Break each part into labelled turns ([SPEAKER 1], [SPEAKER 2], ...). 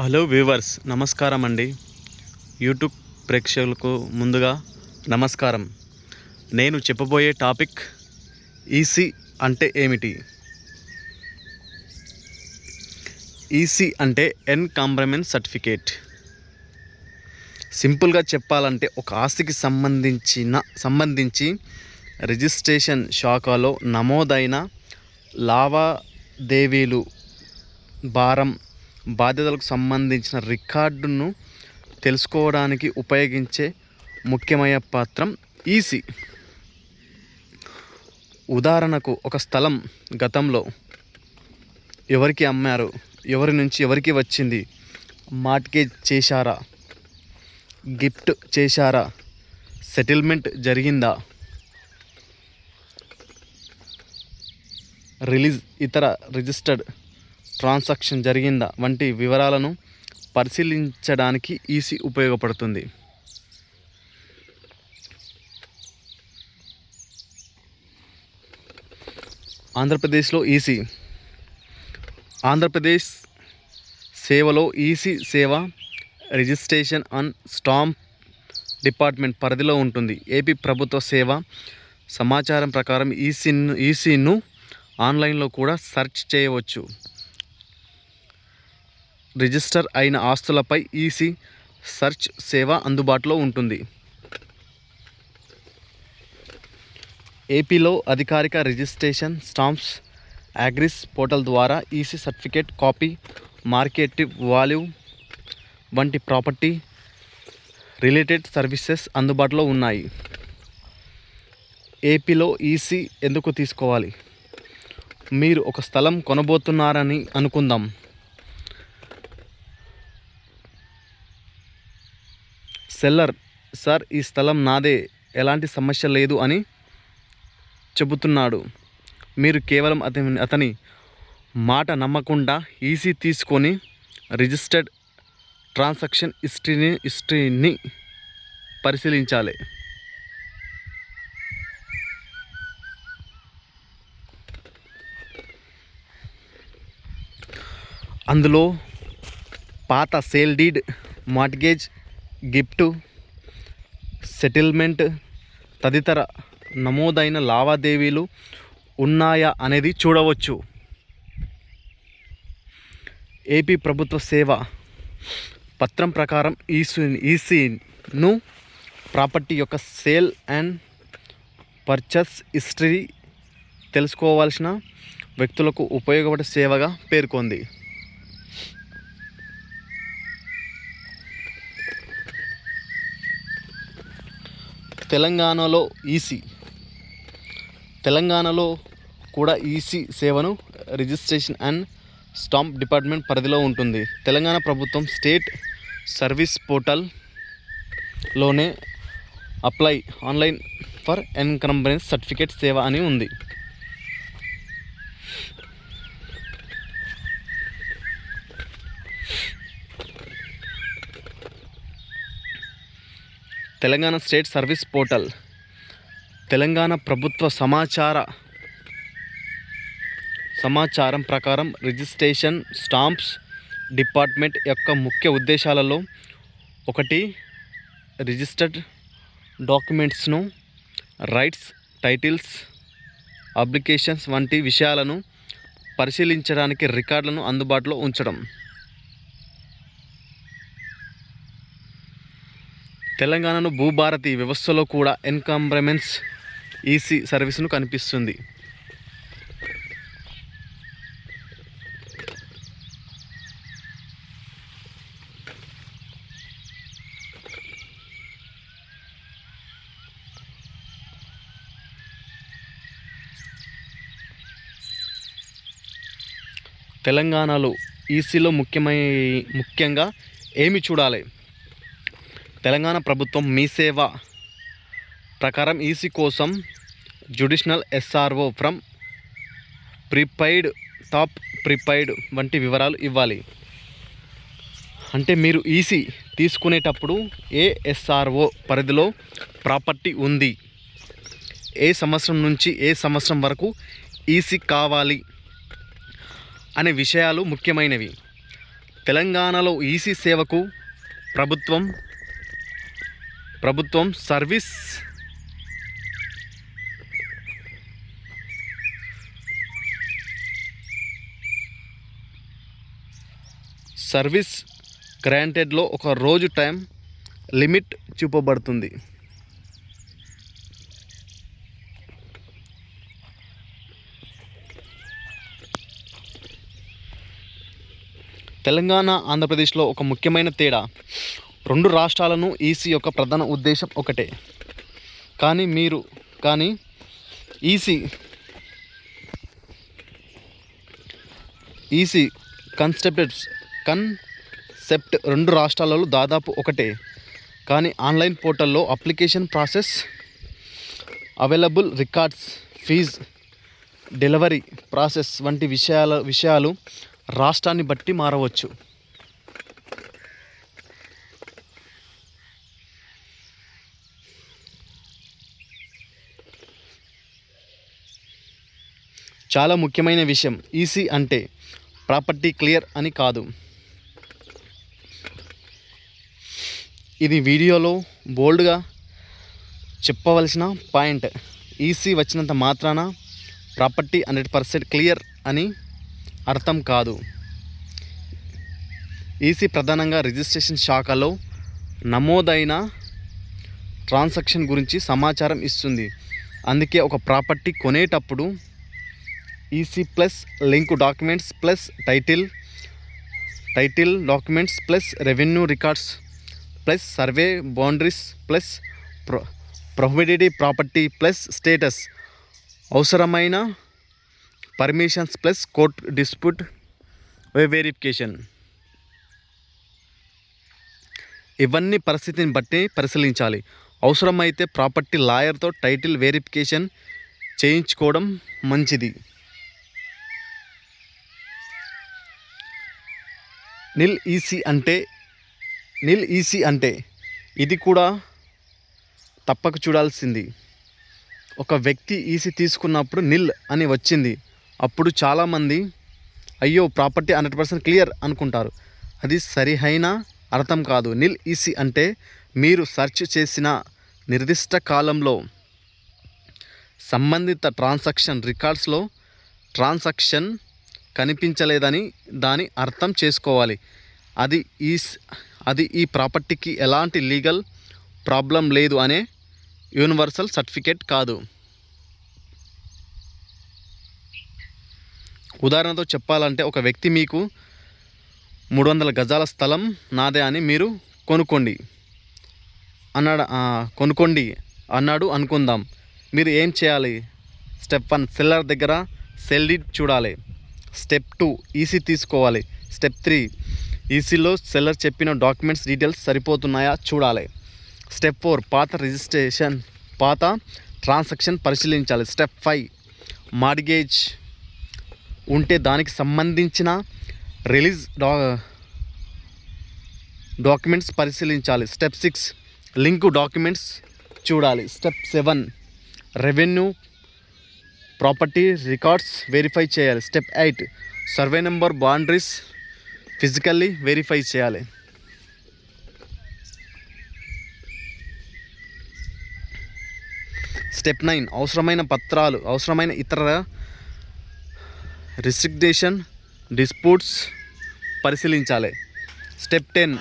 [SPEAKER 1] Hello viewers, నమస్కారం అండి. YouTube ప్రేక్షకులకు ముందుగా నమస్కారం. నేను చెప్పబోయే టాపిక్ ఈసీ అంటే ఏమిటి. ఈసీ అంటే ఎన్కంబర్మెంట్ సర్టిఫికేట్. సింపుల్గా చెప్పాలంటే ఒక ఆస్తికి సంబంధించి రిజిస్ట్రేషన్ శాఖలో నమోదైన లావాదేవీలు, భారం, బాధ్యతలకు సంబంధించిన రికార్డును తెలుసుకోవడానికి ఉపయోగించే ముఖ్యమైన పత్రం ఈసీ. ఉదాహరణకు, ఒక స్థలం గతంలో ఎవరికి అమ్మారు, ఎవరి నుంచి ఎవరికి వచ్చింది, మార్ట్గేజ్ చేశారా, గిఫ్ట్ చేశారా, సెటిల్మెంట్ జరిగిందా, రిలీజ్ ఇతర రిజిస్టర్డ్ ట్రాన్సాక్షన్ జరిగిందా వంటి వివరాలను పరిశీలించడానికి ఈసీ ఉపయోగపడుతుంది. ఆంధ్రప్రదేశ్లో ఈసీ. ఆంధ్రప్రదేశ్ సేవలో ఈసీ సేవ రిజిస్ట్రేషన్ అండ్ స్టాంప్ డిపార్ట్మెంట్ పరిధిలో ఉంటుంది. ఏపీ ప్రభుత్వ సేవ సమాచారం ప్రకారం ఈసీను ఆన్లైన్లో కూడా సెర్చ్ చేయవచ్చు. రిజిస్టర్ అయిన ఆస్తులపై ఈసీ సెర్చ్ సేవ అందుబాటులో ఉంటుంది. ఏపీలో అధికారిక రిజిస్ట్రేషన్ స్టాంప్స్ అగ్రిస్ పోర్టల్ ద్వారా EC certificate copy, market value వంటి ప్రాపర్టీ రిలేటెడ్ సర్వీసెస్ అందుబాటులో ఉన్నాయి. ఏపీలో ఈసీ ఎందుకు తీసుకోవాలి? మీరు ఒక స్థలం కొనబోతున్నారని అనుకుందాం. సెల్లర్, సార్ ఈ స్థలం నాదే, ఎలాంటి సమస్య లేదు అని చెబుతున్నాడు. మీరు కేవలం అతని మాట నమ్మకుండా ఈసీ తీసుకొని రిజిస్టర్డ్ ట్రాన్సాక్షన్ హిస్టరీని పరిశీలించాలి. అందులో పాత sale deed, mortgage, gift, settlement తదితర నమోదైన లావాదేవీలు ఉన్నాయా అనేది చూడవచ్చు. ఏపీ ప్రభుత్వ సేవ పత్రం ప్రకారం ఈసీను ప్రాపర్టీ యొక్క సేల్ అండ్ పర్చేస్ హిస్టరీ తెలుసుకోవాల్సిన వ్యక్తులకు ఉపయోగపడే సేవగా పేర్కొంది. తెలంగాణలో ఈసీ. తెలంగాణలో కూడా ఈసీ సేవను రిజిస్ట్రేషన్ అండ్ స్టాంప్ డిపార్ట్మెంట్ పరిధిలో ఉంటుంది. తెలంగాణ ప్రభుత్వం స్టేట్ సర్వీస్ పోర్టల్లోనే apply online for encumbrance certificate సేవ అని ఉంది. Telangana state service portal Telangana ప్రభుత్వ సమాచారం ప్రకారం రిజిస్ట్రేషన్ స్టాంప్స్ డిపార్ట్మెంట్ యొక్క ముఖ్య ఉద్దేశాలలో ఒకటి, రిజిస్టర్డ్ డాక్యుమెంట్స్ను, రైట్స్, టైటిల్స్, అప్లికేషన్స్ వంటి విషయాలను పరిశీలించడానికి రికార్డులను అందుబాటులో ఉంచడం. తెలంగాణను భూభారతి వ్యవస్థలో కూడా ఎన్కంబర్మెంట్స్ ఈసీ సర్వీసును కనిపిస్తుంది. తెలంగాణలో ఈసీలో ముఖ్యంగా ఏమి చూడాలి? తెలంగాణ ప్రభుత్వం మీ సేవ ప్రకారం ఈసీ కోసం jurisdictional SRO from prepaid, top prepaid వంటి వివరాలు ఇవ్వాలి. అంటే మీరు ఈసీ తీసుకునేటప్పుడు ఏ ఎస్ఆర్ఓ పరిధిలో ప్రాపర్టీ ఉంది, ఏ సంవత్సరం నుంచి ఏ సంవత్సరం వరకు ఈసీ కావాలి అనే విషయాలు ముఖ్యమైనవి. తెలంగాణలో ఈసీ సేవకు ప్రభుత్వం సర్వీస్ గ్రాంటెడ్లో ఒక రోజు టైం లిమిట్ చూపబడుతుంది. తెలంగాణ ఆంధ్రప్రదేశ్లో ఒక ముఖ్యమైన తేడా, రెండు రాష్ట్రాలను ఈసీ యొక్క ప్రధాన ఉద్దేశం ఒకటే. కానీ ఈసీ కన్సెప్ట్ రెండు రాష్ట్రాలలో దాదాపు ఒకటే. కానీ ఆన్లైన్ పోర్టల్లో application process, available records, fees, delivery process వంటి విషయాలు రాష్ట్రాన్ని బట్టి మారవచ్చు. చాలా ముఖ్యమైన విషయం, ఈసీ అంటే ప్రాపర్టీ క్లియర్ అని కాదు. ఇది వీడియోలో బోల్డ్గా చెప్పవలసిన పాయింట్. ఈసీ వచ్చినంత మాత్రాన ప్రాపర్టీ 100% క్లియర్ అని అర్థం కాదు. ఈసీ ప్రధానంగా రిజిస్ట్రేషన్ శాఖలో నమోదైన ట్రాన్సాక్షన్ గురించి సమాచారం ఇస్తుంది. అందుకే ఒక ప్రాపర్టీ కొనేటప్పుడు EC plus link documents plus title documents plus revenue records plus survey boundaries plus prohibited property plus status, అవసరమైన permissions plus court dispute verification, ఇవన్నీ పరిస్థితిని బట్టి పరిశీలించాలి. అవసరమైతే ప్రాపర్టీ లాయర్తో టైటిల్ వెరిఫికేషన్ చేయించుకోవడం మంచిది. నిల్ ఈసీ అంటే ఇది కూడా తప్పక చూడాల్సింది. ఒక వ్యక్తి ఈసీ తీసుకున్నప్పుడు నిల్ అని వచ్చింది. అప్పుడు చాలామంది అయ్యో ప్రాపర్టీ 100% క్లియర్ అనుకుంటారు. అది సరిహైన అర్థం కాదు. నిల్ ఈసీ అంటే మీరు సెర్చ్ చేసిన నిర్దిష్ట కాలంలో సంబంధిత ట్రాన్సాక్షన్ రికార్డ్స్లో ట్రాన్సాక్షన్ కనిపించలేదని దాని అర్థం చేసుకోవాలి. అది ఈ ప్రాపర్టీకి ఎలాంటి లీగల్ ప్రాబ్లం లేదు అనే యూనివర్సల్ సర్టిఫికేట్ కాదు. ఉదాహరణతో చెప్పాలంటే, ఒక వ్యక్తి మీకు 300 గజాల స్థలం నాదే అని మీరు కొనుక్కోండి అన్నాడు అనుకుందాం. మీరు ఏం చేయాలి? స్టెప్ 1 సెల్లర్ దగ్గర సెల్ డీడ్ చూడాలి. స్టెప్ 2 ఈసీ తీసుకోవాలి. స్టెప్ 3 ఈసీలో సెల్లర్ చెప్పిన డాక్యుమెంట్స్ డీటెయిల్స్ సరిపోతున్నాయా చూడాలి. స్టెప్ 4 పాత ట్రాన్సాక్షన్ పరిశీలించాలి. స్టెప్ 5 మార్గేజ్ ఉంటే దానికి సంబంధించిన రిలీజ్ డాక్యుమెంట్స్ పరిశీలించాలి. స్టెప్ 6 లింక్ డాక్యుమెంట్స్ చూడాలి. Step 7 revenue property records verify చేయాలి. Step 8 survey number boundaries physically verify చేయాలి. స్టెప్ 9 అవసరమైన ఇతర రిస్ట్రిక్షన్ డిస్ప్యూట్స్ పరిశీలించాలి. స్టెప్ 10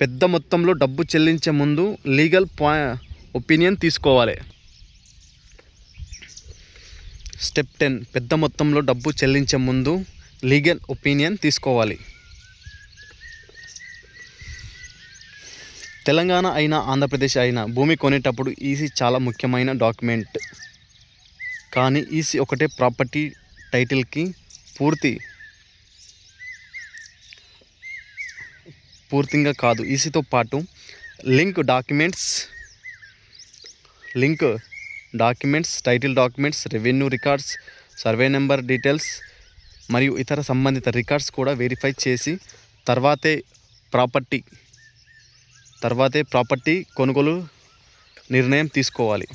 [SPEAKER 1] పెద్ద మొత్తంలో డబ్బు చెల్లించే ముందు లీగల్ ఒపీనియన్ తీసుకోవాలి. స్టెప్ 10 పెద్ద మొత్తంలో డబ్బు చెల్లించే ముందు లీగల్ ఒపీనియన్ తీసుకోవాలి. తెలంగాణ అయినా ఆంధ్రప్రదేశ్ అయినా భూమి కొనేటప్పుడు ఈసీ చాలా ముఖ్యమైన డాక్యుమెంట్. కానీ ఈసీ ఒకటే ప్రాపర్టీ టైటిల్కి పూర్తిగా కాదు. ఈసీతో పాటు link documents, title documents, revenue records, survey number details మరియు ఇతర సంబంధిత రికార్డ్స్ కూడా వెరిఫై చేసి తర్వాతే ప్రాపర్టీ కొనుగోలు నిర్ణయం తీసుకోవాలి.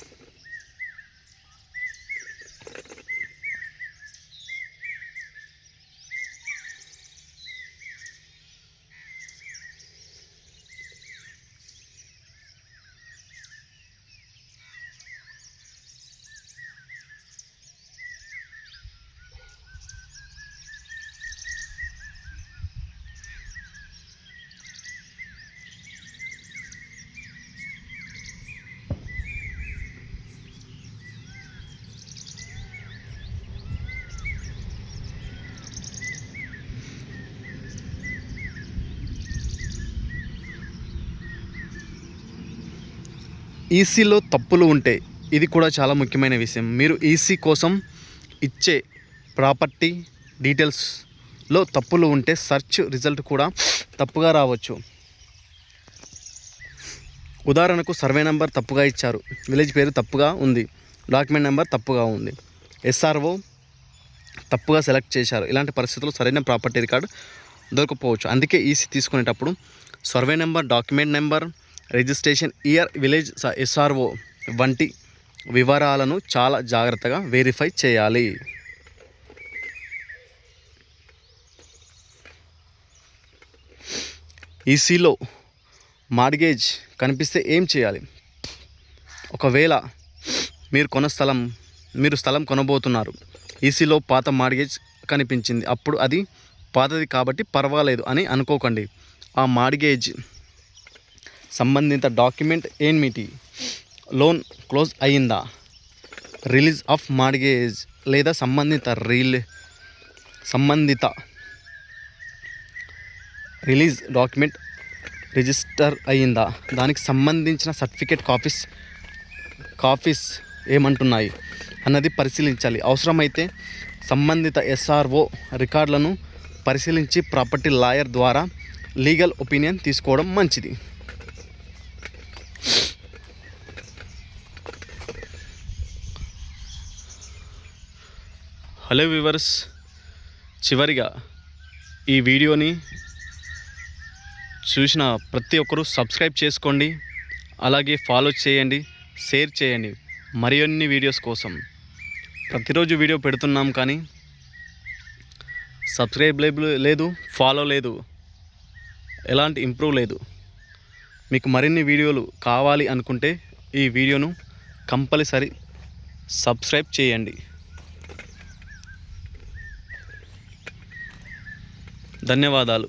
[SPEAKER 1] ఈసీలో తప్పులు ఉంటే ఇది కూడా చాలా ముఖ్యమైన విషయం. మీరు ఈసీ కోసం ఇచ్చే ప్రాపర్టీ డీటెయిల్స్లో తప్పులు ఉంటే సెర్చ్ రిజల్ట్ కూడా తప్పుగా రావచ్చు. ఉదాహరణకు సర్వే నెంబర్ తప్పుగా ఇచ్చారు, విలేజ్ పేరు తప్పుగా ఉంది, డాక్యుమెంట్ నెంబర్ తప్పుగా ఉంది, ఎస్ఆర్ఓ తప్పుగా సెలెక్ట్ చేశారు. ఇలాంటి పరిస్థితుల్లో సరైన ప్రాపర్టీ రికార్డు దొరకపోవచ్చు. అందుకే ఈసీ తీసుకునేటప్పుడు survey number, document number, registration year, village, SRO వంటి వివరాలను చాలా జాగ్రత్తగా వెరిఫై చేయాలి. ఈసీలో మార్గేజ్ కనిపిస్తే ఏం చేయాలి? ఒకవేళ మీరు స్థలం కొనబోతున్నారు, ఈసీలో పాత మార్గేజ్ కనిపించింది, అప్పుడు అది పాతది కాబట్టి పర్వాలేదు అని అనుకోకండి. ఆ మార్గేజ్ సంబంధిత డాక్యుమెంట్ ఏమిటి? లోన్ క్లోజ్ అయ్యిందా, రిలీజ్ ఆఫ్ మార్గేజ్ లేదా సంబంధిత రిలీజ్ డాక్యుమెంట్ రిజిస్టర్ అయ్యిందా, దానికి సంబంధించిన సర్టిఫికేట్ కాపీస్ ఏమంటున్నాయి అన్నది పరిశీలించాలి. అవసరమైతే సంబంధిత ఎస్ఆర్ఓ రికార్డులను పరిశీలించి ప్రాపర్టీ లాయర్ ద్వారా లీగల్ ఒపీనియన్ తీసుకోవడం మంచిది. హలో వ్యూవర్స్, చివరిగా ఈ వీడియోని చూసిన ప్రతి ఒక్కరూ సబ్స్క్రైబ్ చేసుకోండి, అలాగే ఫాలో చేయండి, షేర్ చేయండి. మరిన్ని వీడియోస్ కోసం ప్రతిరోజు వీడియో పెడుతున్నాం, కానీ సబ్స్క్రైబ్ లేదు, ఫాలో లేదు, ఎలాంటి ఇంప్రూవ్ లేదు. మీకు మరిన్ని వీడియోలు కావాలి అనుకుంటే ఈ వీడియోను కంపల్సరీ సబ్స్క్రైబ్ చేయండి. ధన్యవాదాలు.